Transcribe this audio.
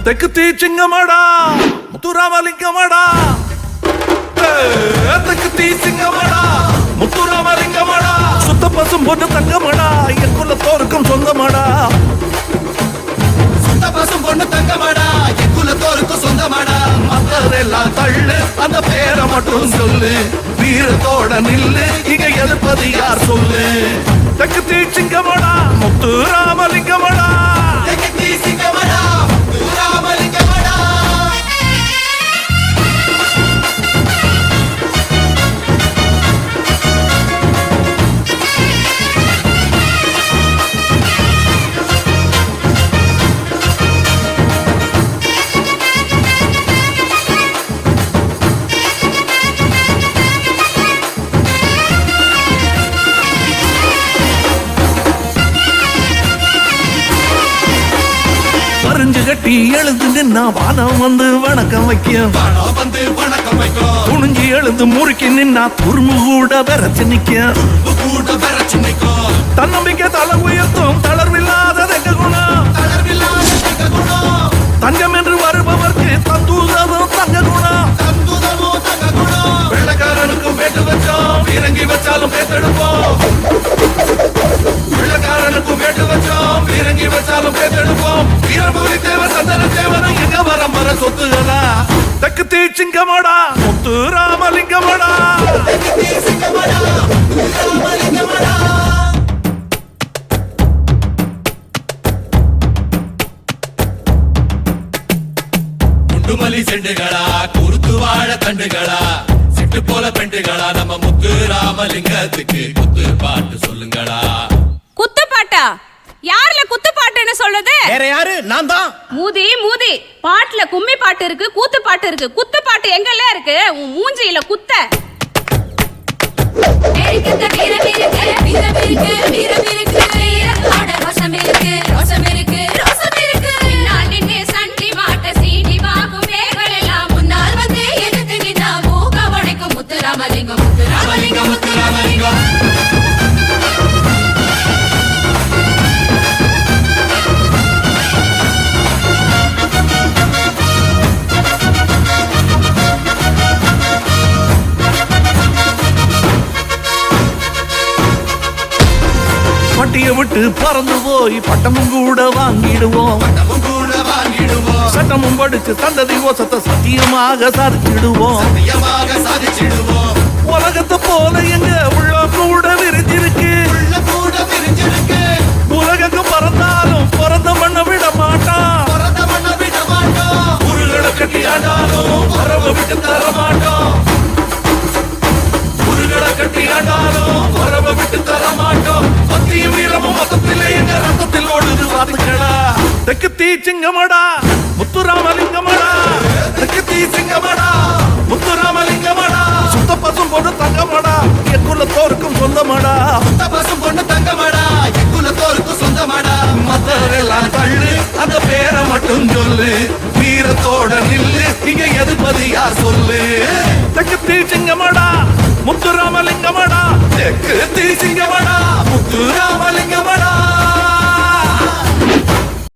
தெற்கு தீச்சிங்கமாடா முத்துராமலிங்கமாடா தெற்கு தீச்சிங்கமாடா முத்துராமலிங்கமாடா சுத்த பசும் பொண்ணு தங்கமாடா என் குலத்தோருக்கும் சொந்தமாடா சுத்த பசும் பொண்ணு தங்கமாடா என் குலத்தோருக்கும் சொந்தமாடா மத்ததெல்லாம் தள்ளு அந்த பேரை மட்டும் சொல்லு வீரத்தோட நில்லு இங்க எதிர்ப்பது யார் சொல்லு தெற்கு தீச்சிங்கமாடா முத்துராமலிங்கமாடா தெற்கு தீச்சிங்கமாடா முத்துராமலிங்கமாடா பறிஞ்சு கட்டி எழுந்து நின்னா வானம் வந்து வணக்கம் வைக்கும் துணிஞ்சு எழுந்து முறுக்கி நின்னா துரும்பு கூட விரைச்சு நிக்கும் தன்னம்பிக்கை தலை உயர்த்தும் தளர்வில்லாத குணம் தங்கம் என்று வருபவர்க்கு தந்தூதமும் தங்க குணம் வெள்ளக்காரனுக்கும் வேட்டு வச்சோம் இறங்கி வச்சாலும் பேத்தெடுப்போம் வெள்ளக்காரனுக்கும் வேட்டு வச்சோம் இறங்கி வச்சாலும் பேத்தெடுப்போம் வீரபூரி தேவ சந்தன தேவனை எங்க வரம் வர சொத்துகளா தெற்கு தீச்சிங்கமாடா முத்துராமலிங்கமாடா குண்டுமல்லி செண்டுகளா குறுத்து வாழ தண்டுகளா சிட்டு போல பெண்டுகளா நம்ம முத்து ராமலிங்கத்துக்கு குத்து பாட்டு சொல்லுங்களா. குத்து பாட்டா? யாருல குத்து பாட்டுன்னு சொல்லுது? வேற யாரு? நான் தான். மூதி மூதி, பாட்டுல கும்மி பாட்டு இருக்கு, கூத்து பாட்டு இருக்கு. குத்து பாட்டு எங்கல்ல இருக்கு? உன் மூஞ்சியில குத்த. முத்துராமலிங்கம் முத்துராமலிங்கம் முத்துராமலிங்கம் பட்டியை விட்டு பறந்து போய் பட்டமும் கூட வாங்கிடுவோம் சட்டமும் படிச்சு சந்ததி ஓசத்தை சத்தியமாக சாதிச்சிடுவோம் உலகத்தை போல எங்க உள்ள கூட விரிஞ்சிருக்கு உலகங்கும் பறந்தாலும் பிறந்த மண்ண விட மாட்டான் உருகளை கட்டி ஆண்டாலும் வரவை விட்டு தர மாட்டோம் உருகளை கட்டி ஆண்டாலும் வரவை விட்டு தர மாட்டோம் பத்தியும் வீரமும் மொத்தத்திலே எங்க ரத்தத்தில் ஓடுது வாத்துக்களா தெற்கு தீச்சிங்கமாடா முத்துராமலிங்கமாடா தெற்கு தீச்சிங்கமாடா முத்துராமலிங்கமாடா சுத்த பசும் பொண்ணு தங்கமாடா என் குலத்தோருக்கும் சொந்தமாடா சுத்த பசும் பொண்ணு தங்கமாடா என் குலத்தோருக்கும் சொந்தமாடா மத்தவரெல்லாம் தள்ளு அந்த பேரை மட்டும் சொல்லு வீரத்தோட நில்லு இங்க எதிர்ப்பது யார் சொல்லு தெற்கு தீச்சிங்கமாடா முத்துராமலிங்கமாடா தெற்கு தீச்சிங்கமாடா முத்துராமலிங்கமாடா